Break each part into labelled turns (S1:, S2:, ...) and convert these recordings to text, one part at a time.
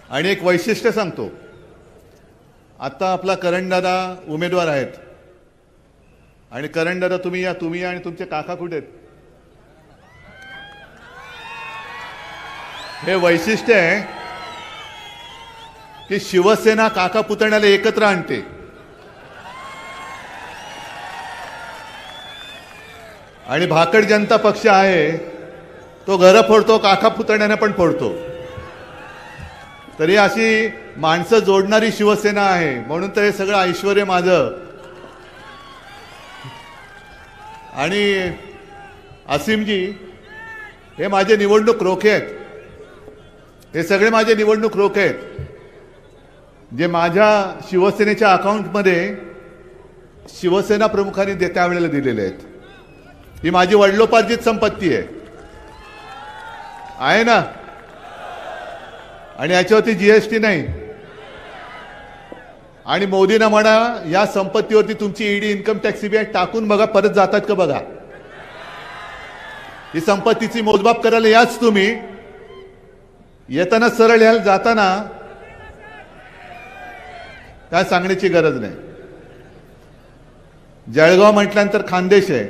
S1: आणि एक वैशिष्ट्य सांगतो। आता आपला करणदादा उमेदवार आहेत आणि करणदादा तुम्ही आणि तुमचे काका कुठे आहेत? हे वैशिष्ट्य आहे की शिवसेना काका पुतण्याला एकत्र आणते। आणि भाकड जनता पक्ष आहे तो घर फोडतो, काका पुतण्याने पण फोडतो। तरी अशी माणसं जोडणारी शिवसेना आहे, म्हणून तर हे सगळं ऐश्वर्य माझं। आणि असीमजी हे माझे निवडणूक रोखे आहेत, हे सगळे माझे निवडणूक रोखे आहेत जे माझ्या शिवसेनेच्या अकाउंटमध्ये शिवसेना प्रमुखांनी त्यावेळेला दिलेले आहेत। ही माझी वडिलोपार्जित संपत्ती आहे ना, आणि याच्यावरती जीएसटी नाही। आणि मोदींना म्हणा या संपत्तीवरती तुमची ईडी इन्कम टॅक्स सीबीआय टाकून बघा, परत जातात का बघा। ही संपत्तीची मोजमाप करायला याच तुम्ही, येताना सरळ याल, जाताना काय सांगण्याची गरज नाही। जळगाव म्हटल्यानंतर खानदेश आहे,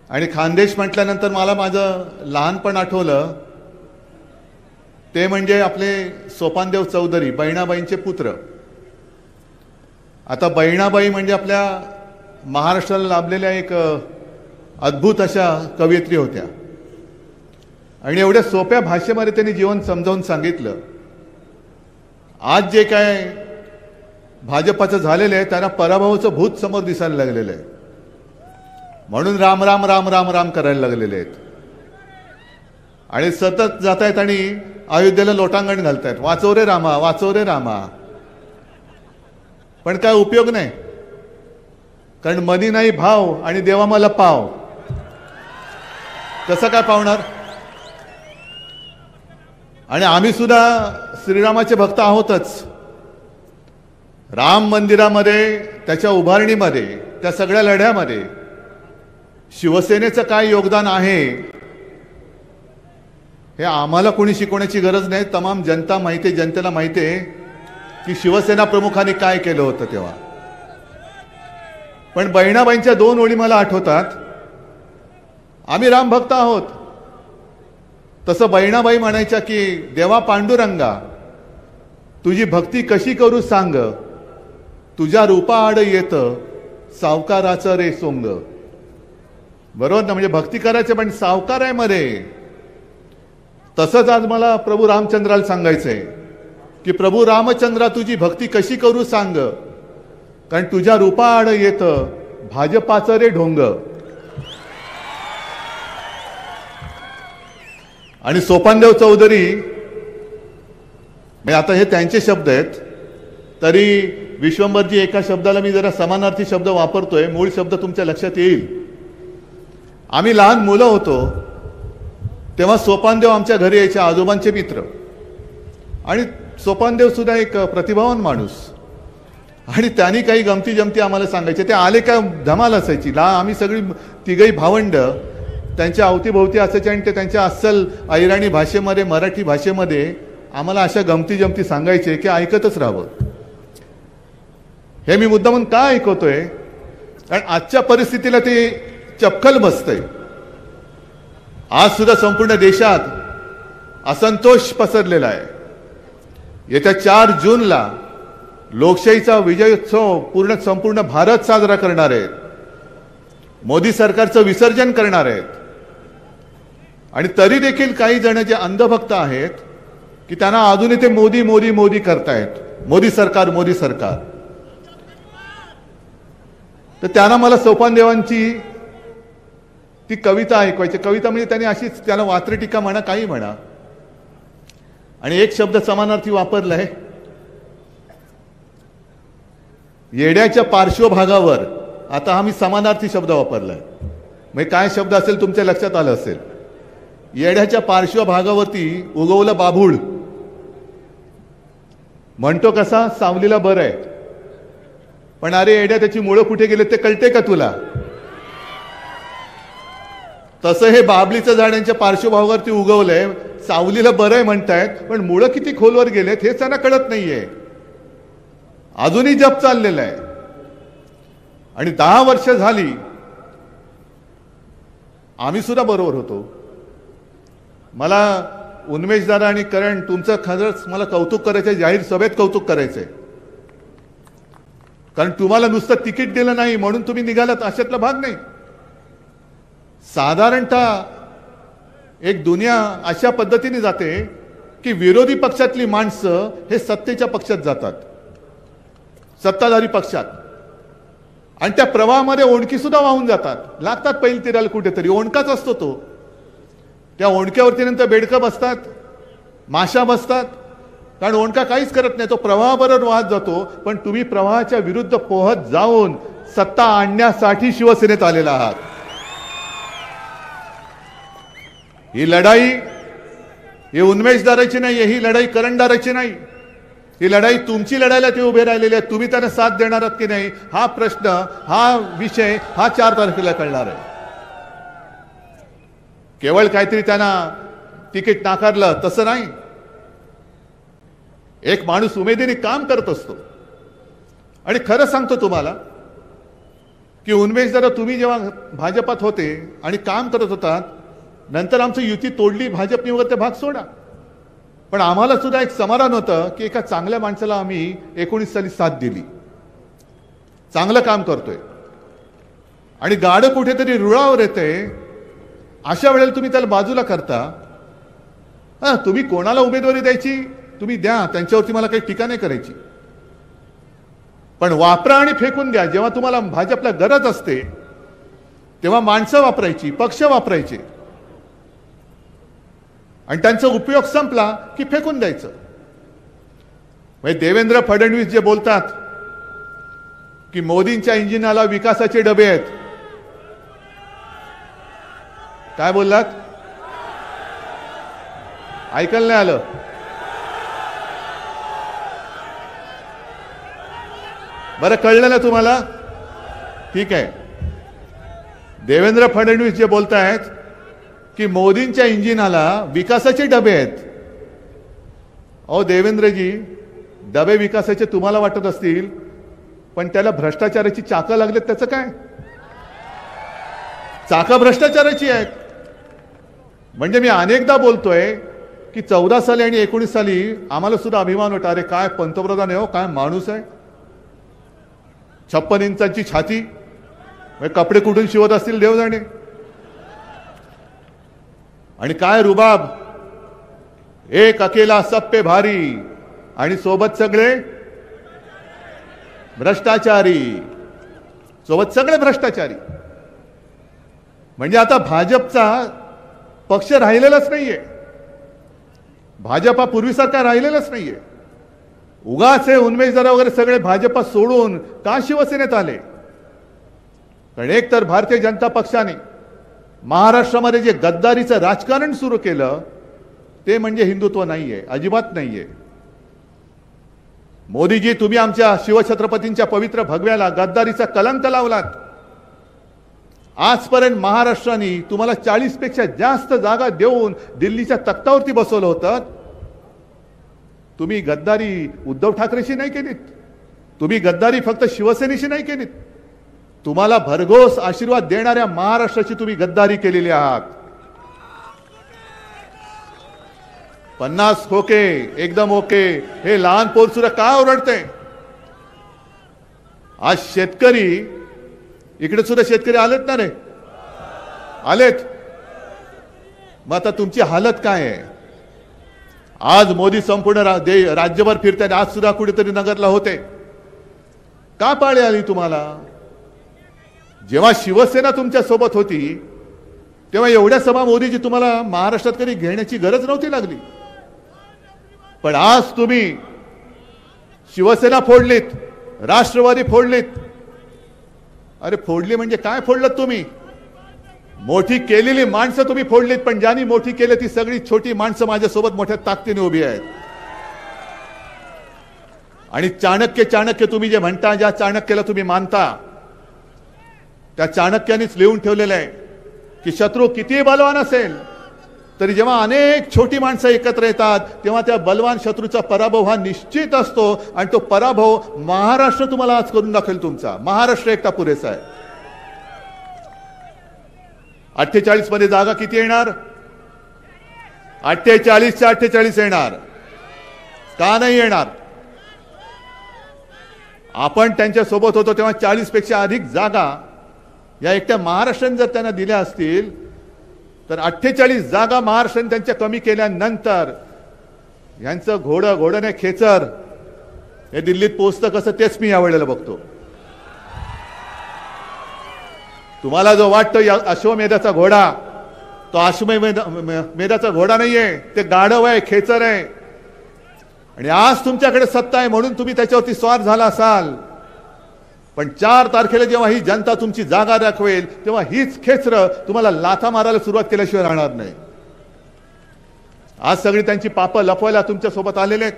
S1: आणि खानदेश म्हटल्यानंतर मला माझं लहानपण आठवलं, ते म्हणजे आपले सोपानदेव चौधरी, बहिणाबाईंचे पुत्र। आता बहिणाबाई म्हणजे आपल्या महाराष्ट्राला लाभलेल्या एक अद्भुत अशा कवयित्री होत्या, आणि एवढ्या सोप्या भाषेमध्ये त्यांनी जीवन समजावून सांगितलं। आज जे काय भाजपाचं झालेलं आहे त्यांना पराभवाचं भूत समोर दिसायला लागलेलं आहे, म्हणून राम राम राम राम राम करायला लागलेले आहेत, आणि सतत जात आहेत आणि अयोध्येला लोटांगण घालतायत, वाचव रे रामा, वाचव रे रामा। पण काय उपयोग नाही, कारण मनी नाही भाव आणि देवा मला पाव, कसं काय पावणार? आणि आम्ही सुद्धा श्रीरामाचे भक्त आहोतच। राम मंदिरामध्ये, त्याच्या उभारणीमध्ये, त्या सगळ्या लढ्यामध्ये शिवसेनेचं काय योगदान आहे हे आम्हाला कोणी शिकवण्याची गरज नाही। तमाम जनता माहिती, जनतेला माहिती आहे की शिवसेना प्रमुखांनी काय केलं होतं तेव्हा। पण बहिणाबाईंच्या दोन ओळी मला आठवतात, आम्ही राम भक्त आहोत, तसं बहिणाबाई म्हणायच्या की देवा पांडुरंगा तुझी भक्ती कशी करू सांग, तुझ्या रूपा आड येत सावकाराचं रे सोंग। बरोबर ना, म्हणजे भक्ती करायचे पण सावकार आहे मध्ये। तसंच आज मला प्रभू रामचंद्राला सांगायचंय की प्रभू रामचंद्रा तुझी भक्ती कशी करू सांग, कारण तुझ्या रूपा आड येत भाजपाचं रे ढोंग। आणि सोपानदेव चौधरी, आता हे त्यांचे शब्द आहेत, तरी विश्वंभरजी एका शब्दाला मी जरा समानार्थी शब्द वापरतोय, मूळ शब्द तुमच्या लक्षात येईल। आम्ही लहान मुलं होतो तेव्हा सोपानदेव आमच्या घरी यायचे, आजोबांचे मित्र। आणि सोपानदेव सुद्धा एक प्रतिभावान माणूस, आणि त्यांनी काही गमती जमती आम्हाला सांगायचे। ते आले का धमाल असायची। आम्ही सगळी तिघही भावंड त्यांच्या अवतीभोवती असायचे, आणि ते त्यांच्या अस्सल अहिराणी भाषेमध्ये, मराठी भाषेमध्ये आम्हाला अशा गमती जमती सांगायचे की ऐकतच राहावं। हे मी मुद्दामून का ऐकवतोय, कारण आजच्या परिस्थितीला ते चपखल बसतंय। आज सुद्धा संपूर्ण देशात असंतोष पसरलेला आहे। येत्या 4 जूनला लोकशाहीचा विजयोत्सव संपूर्ण भारत साजरा करणार आहेत, मोदी सरकारचं विसर्जन करणार आहेत। आणि तरी देखील काही जण जे अंधभक्त आहेत की त्यांना अजूनही ते मोदी मोदी मोदी करतायत, मोदी सरकार मोदी सरकार। तर त्यांना मला सोपानदेवांची ती कविता ऐकवायची। कविता म्हणजे त्यांनी अशीच, त्याला वात्रटिका म्हणा, काही म्हणा, आणि एक शब्द समानार्थी वापरलाय, येड्याच्या पार्श्वभागावर। आता आम्ही समानार्थी शब्द वापरलाय, म्हणजे काय शब्द असेल तुमच्या लक्षात आलं असेल। येड्याच्या पार्श्वभागावरती उगवलं बाभूळ, म्हणतो कसा सावलीला बरं आहे, पण अरे येड्या त्याची मुळं कुठे गेले ते कळते का तुला? तसं हे बाबलीचं झाड यांच्या पार्श्वभागावरती उगवलंय, सावलीला बरं आहे म्हणतायत, पण मुळं किती खोलवर गेलेत हे त्यांना कळत नाहीये. अजूनही जप चाललेला आहे. आणि 10 वर्ष झाली आम्ही सुद्धा बरोबर होतो. मला उन्मेष दादा आणि करण तुमचं खरंच मला कौतुक करायचंय, जाहीर सभेत कौतुक करायचंय. कारण तुम्हाला नुसतं तिकीट दिलं नाही म्हणून तुम्ही निघालात अशातला भाग नाही. साधारणतः एक दुनिया अशा पद्धतीने जाते की विरोधी पक्षातली माणसं हे सत्तेच्या पक्षात जातात, सत्ताधारी पक्षात, आणि त्या प्रवाहामध्ये ओणकी सुद्धा वाहून जातात, लागतात पहिली तिराला कुठेतरी. ओणकाच असतो तो. त्या ओणक्यावरती नंतर बेडकं बसतात, माशा बसतात, कारण ओणका काहीच करत नाही, तो प्रवाहाबरोबर वाहत जातो. पण तुम्ही प्रवाहाच्या विरुद्ध पोहत जाऊन सत्ता आणण्यासाठी शिवसेनेत आलेला आहात. ही लढाई ही उन्मेषदाराची नाही, ही लढाई करंडाराची नाही. ही लढाई तुमची लढायला ते उभे राहिलेले आहेत. तुम्ही त्यांना साथ देणार आहात की नाही हा प्रश्न, हा विषय हा 4 तारखेला कळणार आहे. केवळ काहीतरी त्यांना तिकीट नाकारलं तसं नाही. एक माणूस उमेदीने काम करत असतो. आणि खरं सांगतो तुम्हाला की उन्मेष दादा तुम्ही जेव्हा भाजपात होते आणि काम करत होतात, नंतर आमची युती तोडली, भाजपने वगैरे ते भाग सोडा, पण आम्हाला सुद्धा एक समाधान होतं की एका चांगल्या माणसाला आम्ही 19 साली साथ दिली, चांगलं काम करतोय. आणि गाडं कुठेतरी रुळावर येते, अशा वेळेला तुम्ही त्याला बाजूला करता. तुम्ही कोणाला उमेदवारी द्यायची तुम्ही द्या, त्यांच्यावरती मला काही टीका नाही करायची, पण वापरा आणि फेकून द्या. जेव्हा तुम्हाला भाजपला गरज असते तेव्हा माणसं वापरायची, पक्ष वापरायचे, आणि त्यांचा उपयोग संपला की फेकून द्यायचं. म्हणजे देवेंद्र फडणवीस जे बोलतात की मोदींच्या इंजिनाला विकासाचे डबे आहेत, काय बोललात? ऐकायला नाही आलं? बरं, कळलं ना तुम्हाला? ठीक आहे. देवेंद्र फडणवीस जे बोलतायत की मोदींच्या इंजिनाला विकासाचे डबे आहेत. अहो देवेंद्रजी, डबे विकासाचे तुम्हाला वाटत असतील, पण त्याला भ्रष्टाचाराची चाकं लागलेत. त्याचं काय? चाकं भ्रष्टाचाराची आहेत. म्हणजे मी अनेकदा बोलतोय की 14 साली आणि 19 साली आम्हाला सुद्धा अभिमान वाटतो, अरे काय पंतप्रधान आहे हो, काय माणूस आहे. 56 इंचाची छाती, कपडे कुठून शिवत असतील देव जाणे. आणि काय रुबाब, एक अकेला सब पे भारी, आणि सोबत सगळे भ्रष्टाचारी, सोबत सगळे भ्रष्टाचारी. म्हणजे आता भाजपचा पक्ष राहिलेलाच नाहीये. भाजपा पूर्वीसारखा राहिलेलाच नाहीये. उगाच हे उन्मेष दादा वगैरे सगळे भाजपा सोडून का शिवसेनेत आले? कारण एक तर भारतीय जनता पक्षाने महाराष्ट्रामध्ये जे गद्दारीचं राजकारण सुरू केलं ते म्हणजे हिंदुत्व नाहीये, अजिबात नाहीये. मोदीजी, तुम्ही आमच्या शिवछत्रपतींच्या पवित्र भगव्याला गद्दारीचा कलंक लावलात. आजपर्यंत महाराष्ट्राने तुम्हाला 40 पेक्षा जास्त जागा देऊन दिल्लीच्या तख्तावरती बसवलं होतं. तुम्ही गद्दारी उद्धव ठाकरेशी नाही केलीत, तुम्ही गद्दारी फक्त शिवसेनेशी नाही केलीत, तुम्हाला भरघोस आशीर्वाद देणाऱ्या महाराष्ट्राची तुम्ही गद्दारी केलेली आहात. 50 खोके एकदम ओके, हे लहान पोर सुद्धा का ओरडते? आज शेतकरी, इकडे सुद्धा शेतकरी आलेत ना रे, आलेत. मग आता तुमची हालत काय आहे? आज मोदी संपूर्ण राज्यभर फिरतात, आज सुद्धा कुठेतरी नगरला होते. का पाळी आली तुम्हाला? जेव्हा शिवसेना तुमच्या सोबत होती तेव्हा एवढ्या सभा मोदीजी तुम्हाला महाराष्ट्रात कधी घेण्याची गरज नव्हती लागली. पण आज तुम्ही शिवसेना फोडलीत, राष्ट्रवादी फोडलीत. अरे फोडली म्हणजे काय फोडलं तुम्ही? मोठी केलेली माणसं तुम्ही फोडलीत, पण ज्यांनी मोठी केली ती सगळी छोटी माणसं माझ्यासोबत मोठ्या ताकदीने उभी आहेत. आणि चाणक्य तुम्ही जे म्हणता, ज्या चाणक्याला तुम्ही मानता त्या चाणक्यानेच लिहून ठेवलेलं आहे की शत्रू किती बलवान असेल तरी जेव्हा अनेक छोटी माणसं एकत्र येतात तेव्हा त्या बलवान शत्रूचा पराभव हा निश्चित असतो आणि तो पराभव महाराष्ट्र तुम्हाला आज करून दाखवेल. तुमचा महाराष्ट्र एकटा पुरेसा आहे. 48 मध्ये जागा किती येणार? 48च्या 48 येणार. का नाही येणार? आपण त्यांच्या सोबत होतो तेव्हा 40 पेक्षा अधिक जागा या एकट्या महाराष्ट्राने जर त्यांना दिल्या असतील तर 48 जागा महाराष्ट्राने त्यांच्या कमी केल्यानंतर यांचं घोडं नाही खेचर हे दिल्लीत पोहोचतं कसं तेच मी यावेळेला बघतो. तुम्हाला जो वाटतो अश्वमेधाचा घोडा, तो अश्वमेधाचा घोडा नाहीये, ते गाढव आहे, खेचर आहे. आणि आज तुमच्याकडे सत्ता आहे म्हणून तुम्ही त्याच्यावरती स्वार झाला असाल, पण 4 तारखेला जेव्हा ही जनता तुमची जागा दाखवेल तेव्हा हीच खेचरं तुम्हाला लाथा मारायला सुरुवात केल्याशिवाय राहणार नाही. आज सगळी त्यांची पापं लपवायला तुमच्या सोबत आलेले आहेत,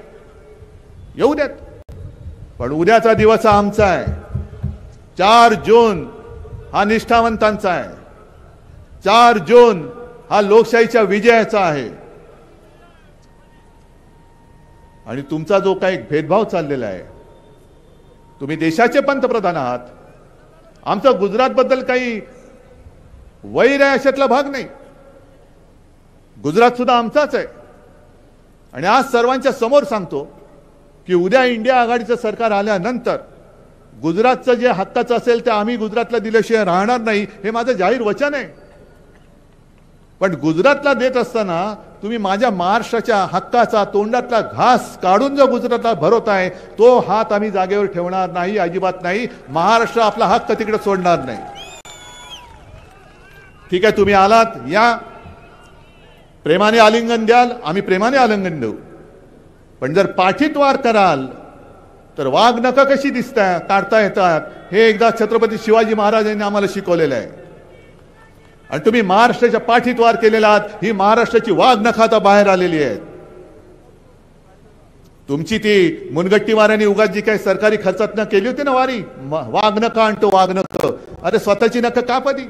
S1: येऊ द्यात. पण उद्याचा दिवस आमचा आहे. 4 जून हा निष्ठावंतांचा आहे. 4 जून हा लोकशाहीच्या विजयाचा आहे. आणि तुमचा जो काही भेदभाव चाललेला आहे, तुम्ही देशाचे पंतप्रधान आहात, आमचा गुजरात बद्दल काही वैर आहे अशातला भाग नाही. गुजरात सुद्धा आमचाच आहे. आणि आज सर्वांच्या समोर सांगतो की उद्या इंडिया आघाडीचं सरकार आल्यानंतर गुजरातचं जे हक्काचं असेल ते आम्ही गुजरातला दिल्याशिवाय राहणार नाही, हे माझं जाहीर वचन आहे. पण गुजरातला देत असताना तुम्ही माझ्या महाराष्ट्राच्या हक्काचा तोंडातला घास काढून जो गुजरातला भरवताय तो हात आम्ही जागेवर ठेवणार नाही, अजिबात नाही. महाराष्ट्र आपला हक्क तिकडे सोडणार नाही. ठीक आहे, तुम्ही आलात, या प्रेमाने आलिंगन द्याल, आम्ही प्रेमाने आलिंगन देऊ. पण जर पाठीत वार कराल तर वाघ नखं कशी दिसतात, काढता येतात, हे एकदा छत्रपती शिवाजी महाराजांनी आम्हाला शिकवलेलं आहे. आणि तुम्ही महाराष्ट्राच्या पाठीत वार केलेला आहात. ही महाराष्ट्राची वाघ नखं आता बाहेर आलेली आहेत. तुमची ती मुनगट्टी वाऱ्याने उगाच जी काही सरकारी खर्चात न केली होती ना वारी, वाघ नखं आणतो वाघ नखं, अरे स्वतःची नखं कापली.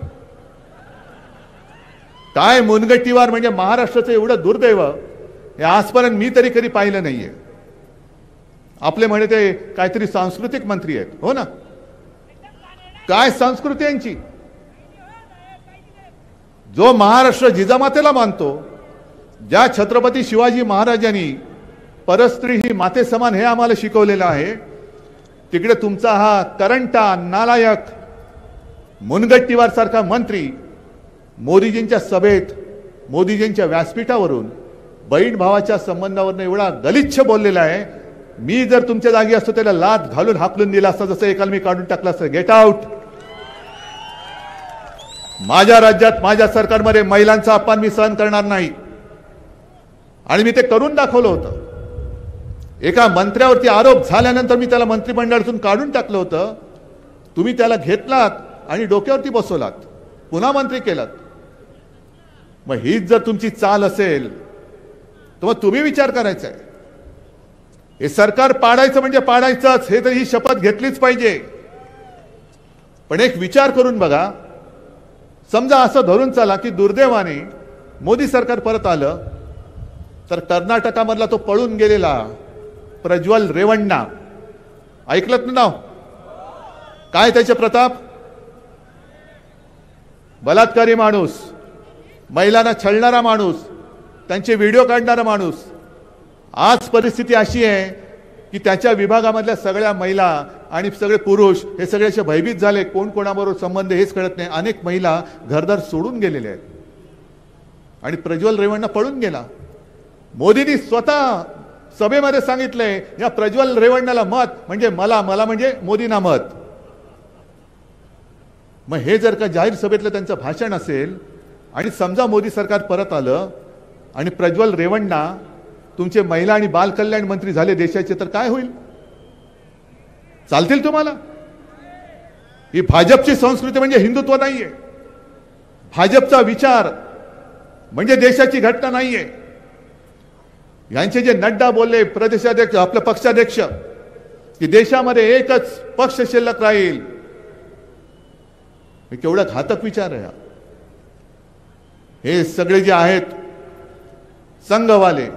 S1: काय मुनगट्टीवार म्हणजे महाराष्ट्राचं एवढं दुर्दैव हे आजपर्यंत मी तरी कधी पाहिलं नाहीये. आपले म्हणे ते काहीतरी सांस्कृतिक मंत्री आहेत, हो ना? काय संस्कृती यांची? जो महाराष्ट्र जिजामातेला मानतो, ज्या छत्रपती शिवाजी महाराजांनी परस्त्री ही माते समान हे आम्हाला शिकवलेलं आहे, तिकडे तुमचा हा करंटा नालायक मुनगट्टीवार सारखा मंत्री मोदीजींच्या सभेत, मोदीजींच्या व्यासपीठावरून बहीण भावाच्या संबंधावरून एवढा गलिच्छ बोललेला आहे. मी जर तुमच्या जागी असतो त्याला लाथ घालून हाकलून दिला असता, जसं एकाला मी काढून टाकला असतं. Get out. माझ्या राज्यात माझ्या सरकारमध्ये महिलांचा अपमान मी सहन करणार नाही. आणि मी ते करून दाखवलं होतं. एका मंत्र्यावरती आरोप झाल्यानंतर मी त्याला मंत्रिमंडळातून काढून टाकलं होतं. तुम्ही त्याला घेतलात आणि डोक्यावरती बसवलात, पुन्हा मंत्री केलात. मग हीच जर तुमची चाल असेल तर मग तुम्ही विचार करायचा आहे. हे सरकार पाडायचं म्हणजे पाडायचंच, हे तर ही शपथ घेतलीच पाहिजे. पण एक विचार करून बघा, समजा असं धरून चला की दुर्दैवाने मोदी सरकार परत आलं तर कर्नाटकामधला तो पळून गेलेला प्रज्वल रेवण्णा, ऐकलत ना नाव? काय त्याचे प्रताप? बलात्कारी माणूस, महिलांना छळणारा माणूस, त्यांचे व्हिडिओ काढणारा माणूस. आज परिस्थिती अशी आहे की त्याच्या विभागामधल्या सगळ्या महिला आणि सगळे पुरुष हे सगळे असे भयभीत झाले. कोण कोणाबरोबर संबंध हेच कळत नाही. अनेक महिला घरदार सोडून गेलेले आहेत. आणि प्रज्वल रेवण्णा पळून गेला. मोदींनी स्वतः सभेमध्ये सांगितलंय, या प्रज्वल रेवण्णाला मत म्हणजे मला म्हणजे मोदींना मत. मग हे जर का जाहीर सभेतलं त्यांचं भाषण असेल आणि समजा मोदी सरकार परत आलं आणि प्रज्वल रेवण्णा तुमचे महिला आणि बाल कल्याण मंत्री झाले देशाचे, तर काय होईल? चालतील तुम्हाला? ही भाजपची संस्कृती म्हणजे हिंदुत्व नाहीये. भाजपचा विचार म्हणजे देशाची घटना नाहीये. यांचे जे नड्डा बोलले, प्रदेशाध्यक्ष, आपले पक्षाध्यक्ष, की देशामध्ये एकच पक्ष शिल्लक राहील, हे केवढा घातक विचार आहे. हे सगळे जे आहेत संघवाले,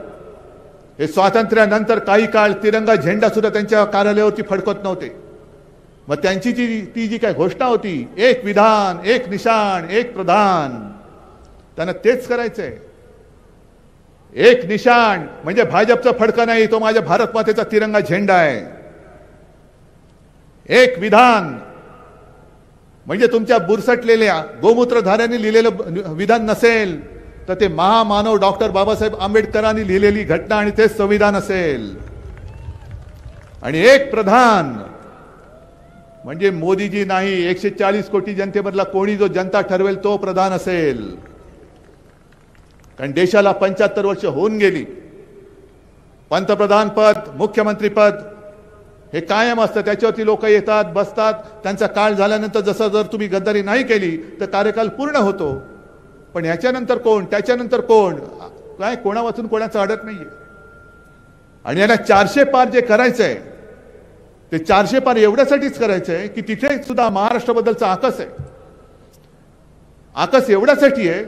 S1: हे स्वातंत्र्यानंतर काही काळ तिरंगा झेंडा सुद्धा त्यांच्या कार्यालयावरती फडकत नव्हते. मग त्यांची ती जी काय घोषणा होती, एक विधान एक निशाण एक प्रधान, त्यांना तेच करायचंय. एक निशाण म्हणजे भाजपचा फडका नाही, तो माझ्या भारत मातेचा तिरंगा झेंडा आहे. एक विधान म्हणजे तुमच्या बुरसटलेल्या गोमूत्रधाऱ्यांनी लिहिलेलं विधान नसेल, तर ते महामानव डॉक्टर बाबासाहेब आंबेडकरांनी लिहिलेली घटना आणि ते संविधान असेल. आणि एक प्रधान म्हणजे मोदीजी नाही, 140 कोटी जनतेमधला कोणी जो जनता ठरवेल तो प्रधान असेल. कारण देशाला 75 वर्ष होऊन गेली. पंतप्रधान पद, मुख्यमंत्री पद हे कायम असतं, त्याच्यावरती लोक येतात बसतात, त्यांचा काळ झाल्यानंतर जसं जर तुम्ही गद्दारी नाही केली तर कार्यकाल पूर्ण होतो. पण याच्यानंतर कोण, त्याच्यानंतर कोण, काय कोणा वाचून कोणाचं अडत नाहीये. आणि याला 400 पार जे करायचंय ते 400 पार एवढ्यासाठीच करायचंय की तिथे सुद्धा महाराष्ट्राबद्दलचा आकस आहे. आकस एवढ्यासाठी आहे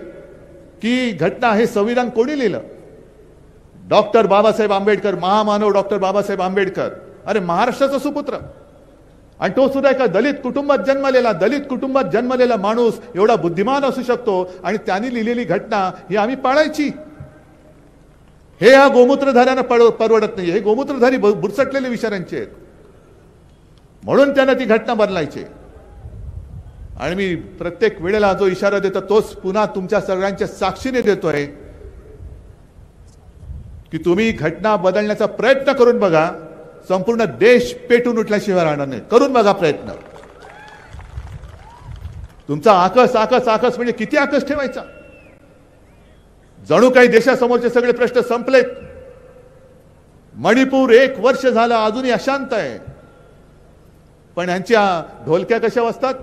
S1: की घटना हे संविधान कोणी लिहिलं? डॉक्टर बाबासाहेब आंबेडकर, महामानव डॉक्टर बाबासाहेब आंबेडकर. अरे महाराष्ट्राचा सुपुत्र, आणि तो सुद्धा एका दलित कुटुंबात जन्मलेला माणूस एवढा बुद्धिमान असू शकतो आणि त्यांनी लिहिलेली घटना ही आम्ही पाळायची. हे या गोमूत्रधाऱ्यांना परवडत नाही. हे गोमूत्रधारी बुरसटलेले विचारांचे आहेत, म्हणून त्यांना ती घटना बदलायची. आणि मी प्रत्येक वेळेला जो इशारा देतो तोच पुन्हा तुमच्या सगळ्यांच्या साक्षीने देतोय की तुम्ही घटना बदलण्याचा प्रयत्न करून बघा. संपूर्ण देश पेटून उठल्याशिवाय राहणार नाही. करून बघा प्रयत्न. तुमचा आकस आकस आकस म्हणजे किती आकस ठेवायचा? जणू काही देशासमोरचे सगळे प्रश्न संपलेत. मणिपूर 1 वर्ष झालं अजूनही अशांत आहे, पण यांच्या ढोलक्या कशा वाजतात?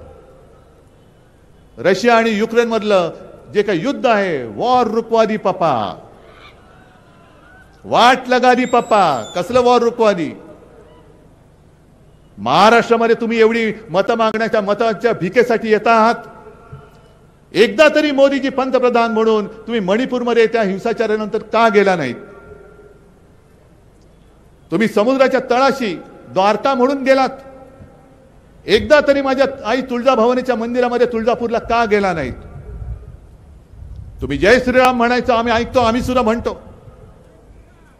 S1: रशिया आणि युक्रेन मधलं जे काही युद्ध आहे, वॉर रुकवा दी पप्पा, वाट लगा दी पप्पा. कसलं वॉर रुकवा दी? महाराष्ट्रामध्ये तुम्ही एवढी मतं मागण्याच्या मताच्या भिकेसाठी येत आहात. एकदा तरी मोदीजी पंतप्रधान म्हणून तुम्ही मणिपूरमध्ये त्या हिंसाचारानंतर का गेला नाहीत? तुम्ही समुद्राच्या तळाशी द्वारका म्हणून गेलात. एकदा तरी माझ्या आई तुळजाभवानीच्या मंदिरामध्ये तुळजापूरला का गेला नाहीत? तुम्ही जय श्रीराम म्हणायचं आम्ही ऐकतो, आम्ही सुद्धा म्हणतो,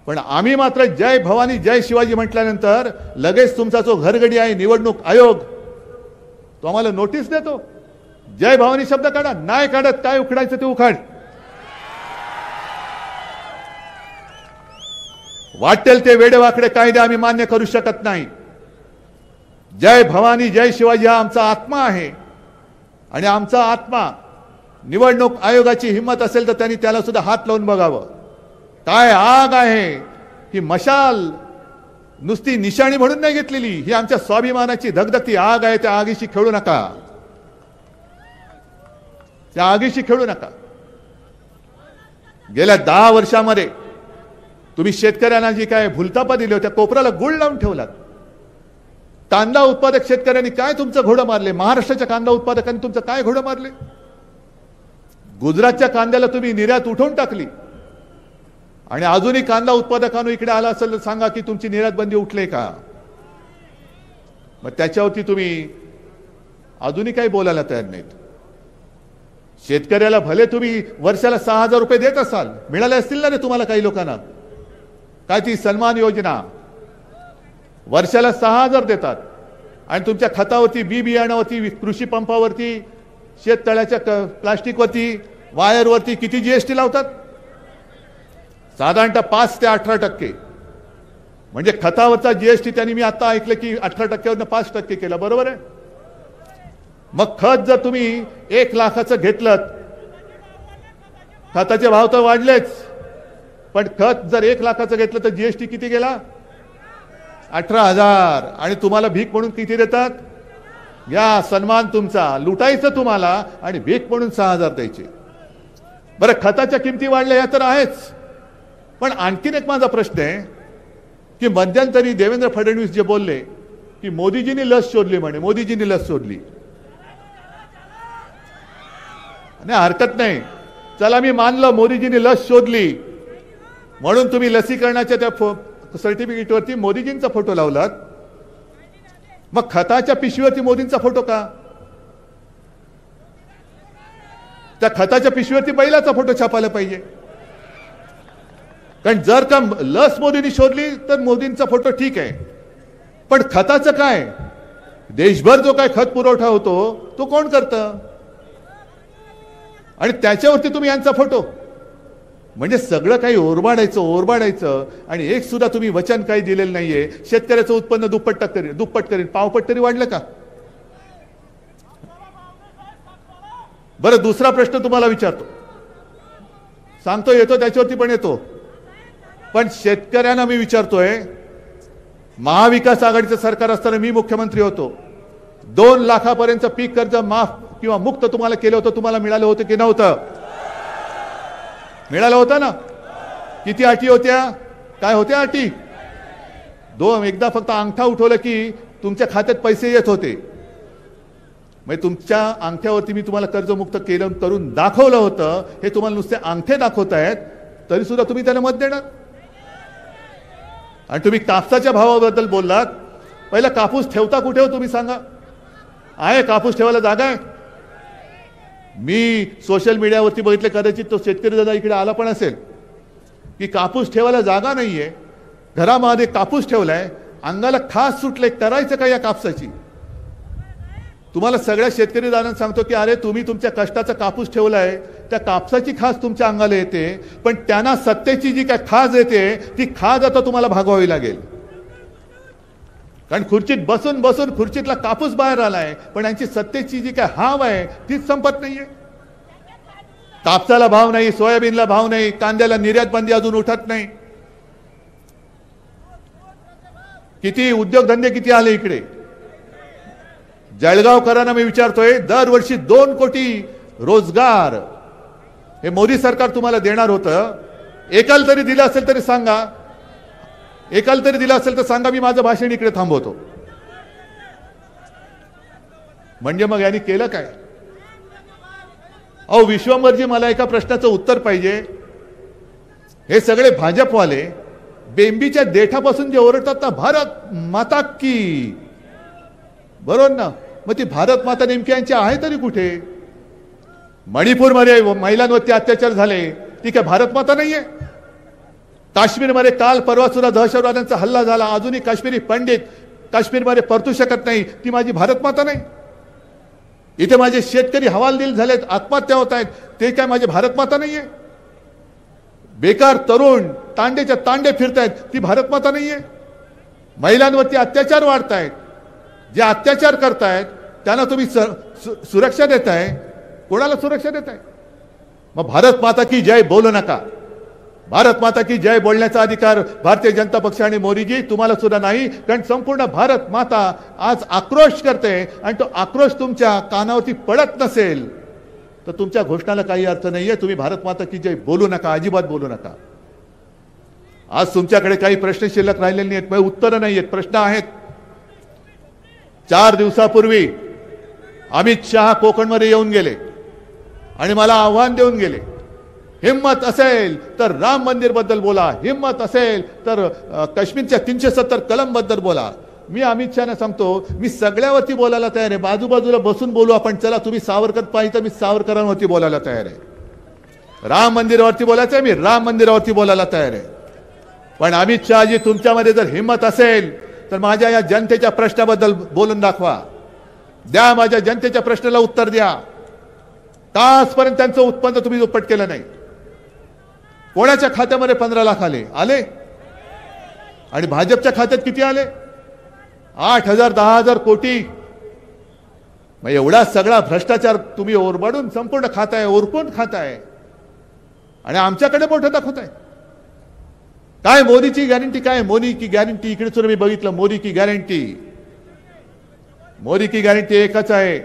S1: पण आम्ही मात्र जय भवानी जय शिवाजी म्हटल्यानंतर लगेच तुमचा जो घरगडी आहे निवडणूक आयोग तो आम्हाला नोटीस देतो. जय भवानी शब्द काढा. नाही काढत, काय उखडायचं ते उखाड. वाटेल ते वेडेवाकडे कायदे आम्ही मान्य करू शकत नाही. जय भवानी जय शिवाजी हा आमचा आत्मा आहे, आणि आमचा आत्मा निवडणूक आयोगाची हिंमत असेल तर त्यांनी त्याला सुद्धा हात लावून बघावं. काय आग आहे ही! मशाल नुसती निशाणी म्हणून नाही घेतलेली, ही आमच्या स्वाभिमानाची धगधगती आग आहे. त्या आगीशी खेळू नका, त्या आगीशी खेळू नका. गेल्या 10 वर्षामध्ये तुम्ही शेतकऱ्यांना जी काय भूलतापा दिली होत्या, कोपराला गुळ लावून ठेवलात. कांदा उत्पादक शेतकऱ्यांनी काय तुमचं घोडं मारले? महाराष्ट्राच्या कांदा उत्पादकांनी तुमचं काय घोडं मारले? गुजरातच्या कांद्याला तुम्ही निर्यात उठवून टाकली, आणि अजूनही कांदा उत्पादकांनो इकडे आला असेल तर सांगा की तुमची निर्यात बंदी उठले का? मग त्याच्यावरती तुम्ही अजूनही काही बोलायला तयार नाहीत. शेतकऱ्याला भले तुम्ही वर्षाला 6,000 रुपये देत असाल, मिळाले असतील ना रे तुम्हाला काही लोकांना? काय ती सन्मान योजना वर्षाला 6,000 देतात, आणि तुमच्या खतावरती, बी बियाणावरती, कृषी पंपावरती, शेततळ्याच्या प्लास्टिकवरती, वायरवरती किती जीएसटी लावतात? साधारणतः 5 ते 18%. म्हणजे खतावरचा जीएसटी त्यांनी मी आता ऐकलं की 18%वरनं 5% केला. बरोबर आहे? मग खत जर तुम्ही 1 लाखाचं घेतलं, खताचे भाव तर वाढलेच, पण खत जर 1 लाखाचं घेतलं तर जीएसटी किती गेला? 18,000. आणि तुम्हाला भीक म्हणून किती देतात? या सन्मान तुमचा, लुटायचं तुम्हाला आणि भीक म्हणून 6,000 द्यायचे. बरं, खताच्या किमती वाढल्या या तर आहेच, पण आणखीन एक माझा प्रश्न आहे की मध्यंतरी देवेंद्र फडणवीस जे बोलले की मोदीजींनी लस शोधली, म्हणे मोदीजींनी लस शोधली. नाही, हरकत नाही, चला मी मानलं मोदीजींनी लस शोधली म्हणून तुम्ही लसीकरणाच्या त्या सर्टिफिकेटवरती मोदीजींचा फोटो लावलात, मग खताच्या पिशवीवरती मोदींचा फोटो का? त्या खताच्या पिशवीवरती बैलाचा फोटो छापायला पाहिजे. कारण जर का लस मोदींनी शोधली तर मोदींचा फोटो ठीक आहे, पण खताचं काय? देशभर जो काय खत पुरवठा होतो तो कोण करतं? आणि त्याच्यावरती तुम्ही यांचा फोटो. म्हणजे सगळं काही ओरबाडायचं आणि एक सुद्धा तुम्ही वचन काही दिलेलं नाहीये. शेतकऱ्याचं उत्पन्न दुप्पट करीन, पावपट तरी वाढलं का? बरं, दुसरा प्रश्न तुम्हाला विचारतो, सांगतो येतो त्याच्यावरती पण येतो, पण शेतकऱ्यांना मी विचारतोय, महाविकास आघाडीचं सरकार असताना मी मुख्यमंत्री होतो, 2 लाखापर्यंत पीक कर्ज माफ किंवा मुक्त तुम्हाला केलं होतं, तुम्हाला मिळालं होतं की नव्हतं? मिळालं होतं ना? किती अटी होत्या? काय होत्या अटी? 2. एकदा फक्त अंगठा उठवलं की तुमच्या खात्यात पैसे येत होते. म्हणजे तुमच्या अंगठ्यावरती मी तुम्हाला कर्जमुक्त केलं करून दाखवलं होतं. हे तुम्हाला नुसते अंगठे दाखवतायत तरी सुद्धा तुम्ही त्याला मत देणार? आणि तुम्ही कापसाच्या भावाबद्दल बोललात. पहिला कापूस ठेवता कुठे हो तुम्ही सांगा? आहे कापूस ठेवायला जागा आहे? मी सोशल मीडियावरती बघितले, कदाचित तो शेतकरी दादा इकडे आला पण असेल, की कापूस ठेवायला जागा नाहीये, घरामध्ये कापूस ठेवलाय, अंगाला खास सुटले, करायचं का या कापसाची? तुम्हाला सगळ्या शेतकरी दादांना सांगतो की अरे तुम्ही तुमच्या कष्टाचा कापूस ठेवलाय, त्या कापसाची खास तुमच्या अंगाला येते, पण त्यांना सत्तेची जी काय खाज येते ती खाज आता तुम्हाला भागवावी लागेल. कारण खुर्चीत बसून बसून खुर्चीतला कापूस बाहेर आलाय, पण यांची सत्तेची जी काय हाव आहे तीच संपत नाहीये. कापसाला भाव नाही, सोयाबीनला भाव नाही, कांद्याला निर्यात बंदी अजून उठत नाही. किती उद्योगधंदे किती आले इकडे. जळगावकरांना मी विचारतोय, दरवर्षी 2 कोटी रोजगार हे मोदी सरकार तुम्हाला देणार होतं. एकाला तरी दिलं असेल तरी सांगा, एकाला तरी दिलं असेल तर सांगा, मी माझं भाषण इकडे थांबवतो. म्हणजे मग यांनी केलं काय? अहो विश्वंभरजी, मला एका प्रश्नाचं उत्तर पाहिजे. हे सगळे भाजपवाले बेंबीच्या देठापासून जे ओरडतात ना, भारत माता की, बरोबर ना? मग ती भारत माता नेमकी यांची आहे तरी कुठे? मणिपूरमध्ये महिलांवरती अत्याचार झाले, ती काय भारत माता नाहीये? काश्मीरमध्ये काल परवा सुद्धा दहशतवाद्यांचा हल्ला झाला, अजूनही काश्मीरी पंडित काश्मीरमध्ये परतू शकत नाही, ती माझी भारत माता नाही? इथे माझे शेतकरी हवालदिल झालेत, आत्महत्या होत आहेत, ते काय माझे भारत माता नाहीये? बेकार तरुण तांडेच्या तांडे फिरतायत, ती भारत माता नाहीये? महिलांवरती अत्याचार वाढतायत, जे अत्याचार करतायत त्यांना तुम्ही सुरक्षा देताय, कोणाला सुरक्षा देताय? मग भारत माता की जय बोलू नका. भारत माता की जय बोलण्याचा अधिकार भारतीय जनता पक्ष आणि मोदीजी तुम्हाला सुद्धा नाही. कारण संपूर्ण भारत माता आज आक्रोश करते, आणि तो आक्रोश तुमच्या कानावरती पडत नसेल तर तुमच्या घोषणाला काही अर्थ नाहीये. तुम्ही भारत माता की जय बोलू नका, अजिबात बोलू नका. आज तुमच्याकडे काही प्रश्न शिल्लक राहिलेले नाहीत, म्हणजे उत्तरं नाहीयेत, प्रश्न आहेत. 4 दिवसापूर्वी अमित शहा कोकणमध्ये येऊन गेले आणि मला आव्हान देऊन गेले, हिम्मत असेल तर राम मंदिर बद्दल बोला, हिम्मत असेल तर काश्मीरच्या 370 कलम बद्दल बोला. मी अमित शहाना सांगतो, मी सगळ्यावरती बोलायला तयार आहे. बाजूबाजूला बसून बोलू आपण, चला तुम्ही सावरकर पाहिजे तर मी सावरकरांवरती बोलायला तयार आहे. राम मंदिरावरती बोलायचं आहे, मी राम मंदिरावरती बोलायला तयार आहे. पण अमित शहाजी, तुमच्यामध्ये जर हिम्मत असेल तर माझ्या या जनतेच्या प्रश्नाबद्दल बोलून दाखवा. द्या, माझ्या जनतेच्या प्रश्नाला उत्तर द्या. तासपर्यंत त्यांचं उत्पन्न तुम्ही दुप्पट केलं नाही. कोणाच्या खात्यामध्ये 15 लाख आले? आणि भाजपच्या खात्यात किती आले? 8,000 10,000 कोटी. मग एवढा सगळा भ्रष्टाचार तुम्ही ओरबाडून संपूर्ण खाताय, ओरकून खाताय, आणि आमच्याकडे मोठं दाखवताय. काय मोदीची गॅरंटी? काय मोदी की गॅरंटी? इकडे सुद्धा मी बघितलं, मोदी की गॅरंटी. मोदी की गॅरंटी एकच आहे,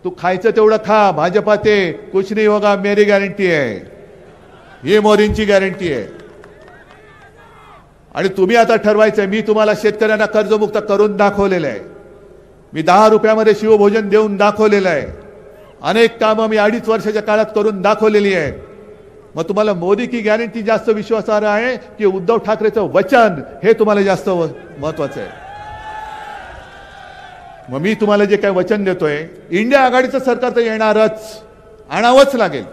S1: तू खायचं तेवढं खा, भाजपा ते कुछ नहीं होगा, मेरी गॅरंटी आहे. ही मोदींची गॅरंटी आहे. आणि तुम्ही आता ठरवायचंय. मी तुम्हाला शेतकऱ्यांना कर्जमुक्त करून दाखवलेलं आहे. मी 10 रुपयामध्ये शिवभोजन देऊन दाखवलेलं आहे. अनेक कामं मी 2.5 वर्षाच्या काळात करून दाखवलेली आहेत. मग तुम्हाला मोदी की गॅरंटी जास्त विश्वासार्ह आहे की उद्धव ठाकरेचं वचन हे तुम्हाला जास्त महत्वाचं आहे? मग मी तुम्हाला जे काही वचन देतोय, इंडिया आघाडीचं सरकार तर येणारच, आणावंच लागेल.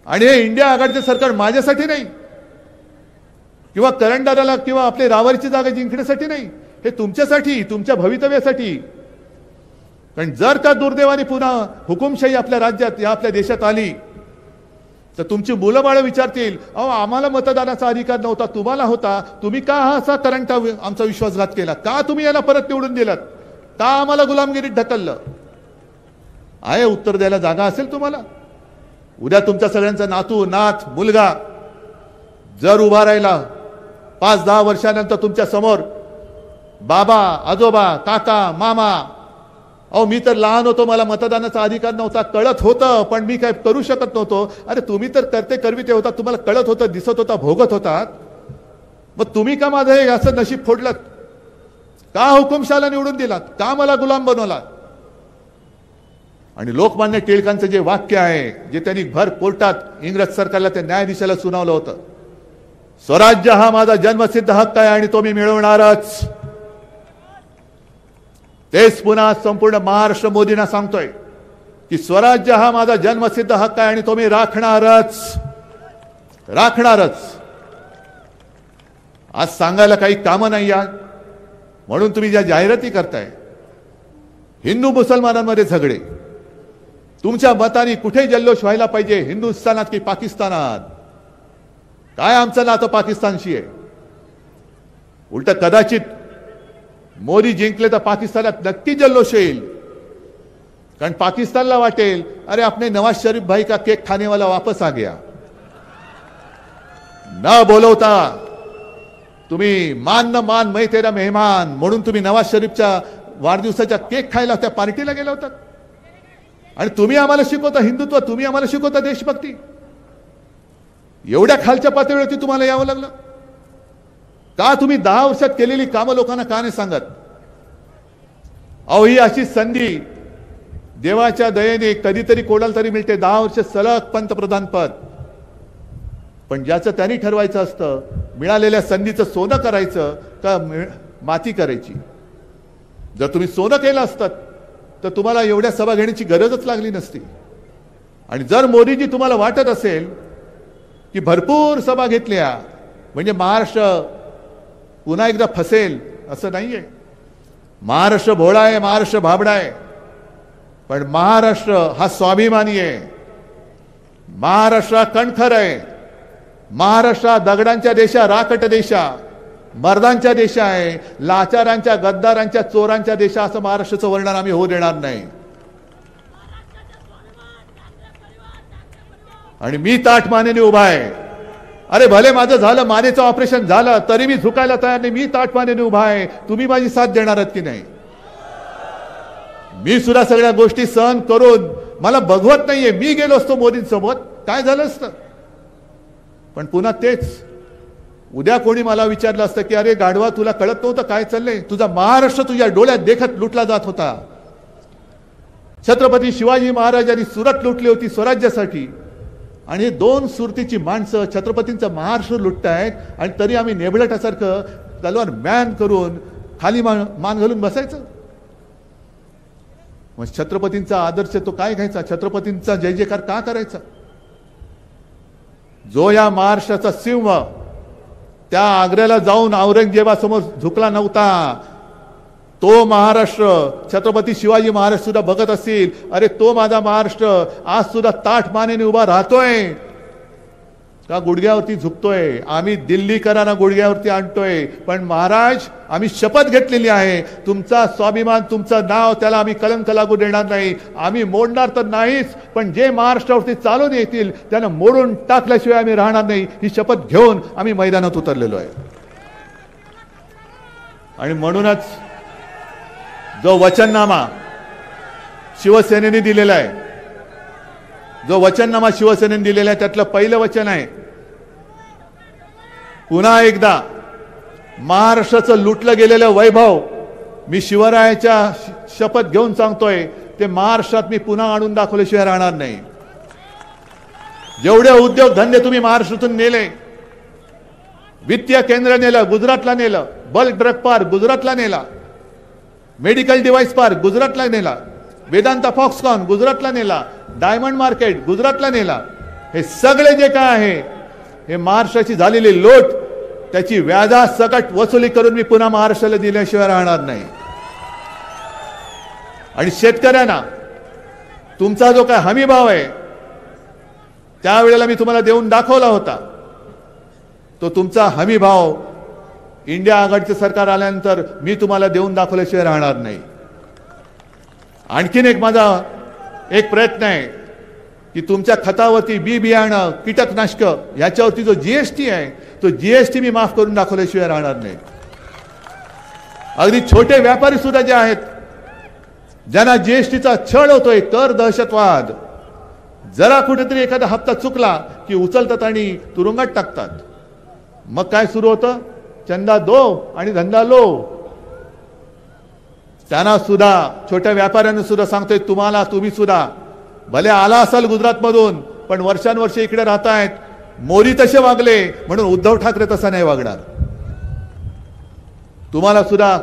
S1: आणि हे इंडिया आघाडीचं सरकार माझ्यासाठी नाही किंवा करंडाराला किंवा आपली रावरीची जागा जिंकण्यासाठी नाही, हे तुमच्यासाठी, तुमच्या भवितव्यासाठी. कारण जर का दुर्दैवाने पुन्हा हुकुमशाही आपल्या राज्यात या आपल्या देशात आली तर तुमची मुलं बाळं विचारतील, अहो आम्हाला मतदानाचा अधिकार नव्हता, तुम्हाला होता, तुम्ही का हा असा करंट आमचा विश्वासघात केला, का तुम्ही याला परत निवडून दिलात, का आम्हाला गुलामगिरीत ढकललं? आहे उत्तर द्यायला जागा असेल तुम्हाला? उद्या तुमच्या सगळ्यांचा नातू नात मुलगा जर उभा राहिला 5-10 वर्षानंतर तुमच्या समोर, बाबा आजोबा काका मामा, अहो मी तर लहान होतो, मला मतदानाचा अधिकार नव्हता, कळत होतं पण मी काय करू शकत नव्हतो. अरे तुम्ही तर करते करविते होता, तुम्हाला कळत होतं, दिसत होता, भोगत होतात, मग तुम्ही का माझं हे असं नशीब फोडलं? का हुकुमशाला निवडून दिलात? का मला गुलाम बनवलात? आणि लोकमान्य टिळकांचं जे वाक्य आहे, जे त्यांनी भर कोर्टात इंग्रज सरकारला त्या न्यायाधीशाला सुनावलं होतं, स्वराज्य हा माझा जन्मसिद्ध हक्क आहे आणि तो मी मिळवणारच. तेच पुन्हा संपूर्ण महाराष्ट्र मोदींना सांगतोय की स्वराज्य हा माझा जन्मसिद्ध हक्क आहे आणि तो मी राखणारच. आज सांगायला काही कामं नाही यार, म्हणून तुम्ही ज्या जाहिराती करताय, हिंदू मुसलमानांमध्ये झगडे, तुमच्या मताने कुठे जल्लोष व्हायला पाहिजे, हिंदुस्थानात की पाकिस्तानात? काय आमचं नातं पाकिस्तानशी आहे? उलट कदाचित मोदी जिंकले तर पाकिस्तानात नक्की जल्लोष येईल, कारण पाकिस्तानला वाटेल अरे अपने नवाज शरीफ भाई का केक खाने वाला वापस आ गया. न बोलवता तुम्ही मान न मान मैं तेरा मेहमान म्हणून तुम्ही नवाज शरीफच्या वाढदिवसाच्या केक खायला त्या पार्टीला गेला होता. आणि तुम्ही आम्हाला शिकवता हिंदुत्व, तुम्ही आम्हाला शिकवता देशभक्ती. एवढ्या खालच्या पातळीवरती तुम्हाला यावं लागलं का? तुम्ही 10 वर्षात केलेली कामं लोकांना का नाही सांगत? अहो ही अशी संधी देवाच्या दयेने कधीतरी कोणाला तरी मिळते, 10 वर्ष सलग पंतप्रधान पद. पण ज्याचं त्यांनी ठरवायचं असतं मिळालेल्या संधीचं सोनं करायचं का माती करायची. जर तुम्ही सोनं केलं असतात तर तुम्हाला एवढ्या सभा घेण्याची गरजच लागली नसती. आणि जर मोदीजी तुम्हाला वाटत असेल की भरपूर सभा घेतल्या म्हणजे महाराष्ट्र पुन्हा एकदा फसेल, असं नाहीये. महाराष्ट्र भोळा आहे, महाराष्ट्र भाबडा आहे, पण महाराष्ट्र हा स्वाभिमानी आहे. महाराष्ट्र कणखर आहे. महाराष्ट्र दगडांच्या देशा, राकट देशा, मर्दांच्या देशा आहे. लाचारांच्या, गद्दारांच्या, चोरांच्या देशा असं महाराष्ट्राचं वर्णन आम्ही होऊ देणार नाही. आणि मी ताठ मानेने उभा आहे. अरे भले माझं झालं, मानेचं ऑपरेशन झालं तरी मी झुकायला तयार नाही. मी ताठ मानेने उभा आहे. तुम्ही माझी साथ देणार आहात की नाही? मी सुद्धा सगळ्या गोष्टी सहन करून मला बघवत नाहीये. मी गेलो असतो मोदींसोबत काय झालं असतं? पण पुन्हा तेच उद्या कोणी मला विचारलं असतं की अरे गाढवा तुला कळत नव्हतं काय चाललंय? तुझा महाराष्ट्र तुझ्या डोळ्यात देखत लुटला जात होता. छत्रपती शिवाजी महाराजांनी सुरत लुटली होती स्वराज्यासाठी आणि हे 2 सुरतीची माणसं छत्रपतींचा महाराष्ट्र लुटतायत आणि तरी आम्ही नेबळटासारखं तलवार मॅन करून खाली मान घालून बसायचं. मग छत्रपतींचा आदर्श तो काय घ्यायचा? छत्रपतींचा जय जयकार का करायचा? जो या महाराष्ट्राचा सिंह त्या आग्र्याला जाऊन औरंगजेबासमोर झुकला नव्हता, तो महाराष्ट्र छत्रपती शिवाजी महाराज सुद्धा बघत असतील, अरे तो माझा महाराष्ट्र आज सुद्धा ताठ मानेने उभा राहतोय का गुडघ्यावरती झुकतोय? आम्ही दिल्लीकरांना गुडघ्यावरती आणतोय, पण महाराज आम्ही शपथ घेतलेली आहे, तुमचा स्वाभिमान, तुमचं नाव, त्याला आम्ही कलंक लागू देणार नाही. आम्ही मोडणार तर नाहीच, पण जे महाराष्ट्रावरती चालून येतील त्यांना मोडून टाकल्याशिवाय आम्ही राहणार नाही, ही शपथ घेऊन आम्ही मैदानात उतरलेलो आहे. आणि म्हणूनच जो वचननामा शिवसेनेने दिलेला आहे, जो वचननामा शिवसेनेने दिलेला आहे त्यातलं पहिलं वचन आहे, पुन्हा एकदा महाराष्ट्राचं लुटलं गेलेलं वैभव मी शिवरायाच्या शपथ घेऊन सांगतोय, ते महाराष्ट्रात मी पुन्हा आणून दाखवल्याशिवाय राहणार नाही. जेवढे उद्योग धंदे तुम्ही महाराष्ट्रातून नेले, वित्तीय केंद्र नेलं, गुजरातला नेलं, बल्क ड्रग पार्क गुजरातला नेला, मेडिकल डिव्हाइस पार्क गुजरातला नेला, वेदांता फॉक्सकॉन गुजरातला नेला, डायमंड मार्केट गुजरातला नेला. हे सगळे जे काय आहे हे महाराष्ट्राची झालेली लोट, त्याची व्याजासकट वसुली करून मी पुन्हा महाराष्ट्राला दिल्याशिवाय राहणार नाही. आणि शेतकऱ्यांना तुमचा जो काय हमी भाव आहे त्यावेळेला मी तुम्हाला देऊन दाखवला होता. तो तुमचा हमी भाव इंडिया आघाडीचं सरकार आल्यानंतर मी तुम्हाला देऊन दाखवल्याशिवाय राहणार नाही. आणखीन एक माझा एक प्रयत्न आहे की तुमच्या खतावरती बी बियाणं, कीटकनाशक याच्यावरती जो जीएसटी आहे तो जीएसटी मी माफ करून दाखवल्याशिवाय राहणार नाही. अगदी छोटे व्यापारी सुद्धा जे आहेत ज्यांना जीएसटीचा छळ होतोय, कर दहशतवाद, जरा कुठेतरी एखादा हप्ता चुकला की उचलतात आणि तुरुंगात टाकतात. मग काय सुरू होतं? चंदा दो आणि धंदा लो. त्यांना सुद्धा, छोट्या व्यापाऱ्यांना सुद्धा सांगतोय, तुम्ही सुद्धा भले आला असाल गुजरातमधून, पण वर्षानुवर्ष इकडे राहतायत. मोदी तसे वागले म्हणून उद्धव ठाकरे तसा नाही वागणार. तुम्हाला सुद्धा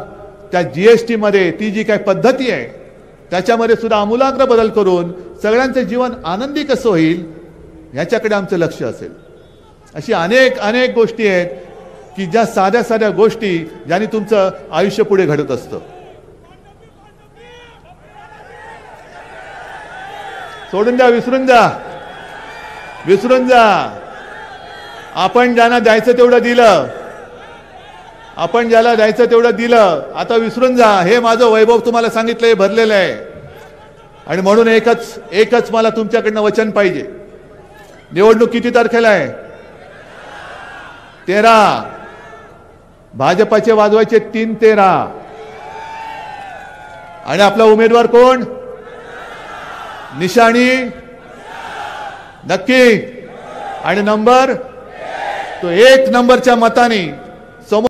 S1: त्या जीएसटी मध्ये ती जी काही पद्धती आहे त्याच्यामध्ये सुद्धा आमूलाग्र बदल करून सगळ्यांचे जीवन आनंदी कसं होईल याच्याकडे आमचं लक्ष असेल. अशी अनेक अनेक गोष्टी आहेत की ज्या साध्या साध्या गोष्टी ज्यांनी तुमचं आयुष्य पुढे घडत असतं. सोडून द्या, विसरून जा, विसरून जा. आपण ज्यांना द्यायचं तेवढं दिलं, आपण ज्याला द्यायचं तेवढं दिलं, आता विसरून जा. हे माझं वैभव तुम्हाला सांगितलंय, भरलेलं आहे. आणि म्हणून एकच मला तुमच्याकडनं वचन पाहिजे. निवडणूक किती तारखेला आहे? 13. भाजपाचे वाजवायचे 3-13. आणि आपला उमेदवार कोण? निशाणी नक्की. आणि नंबर तो 1 नंबरच्या मताने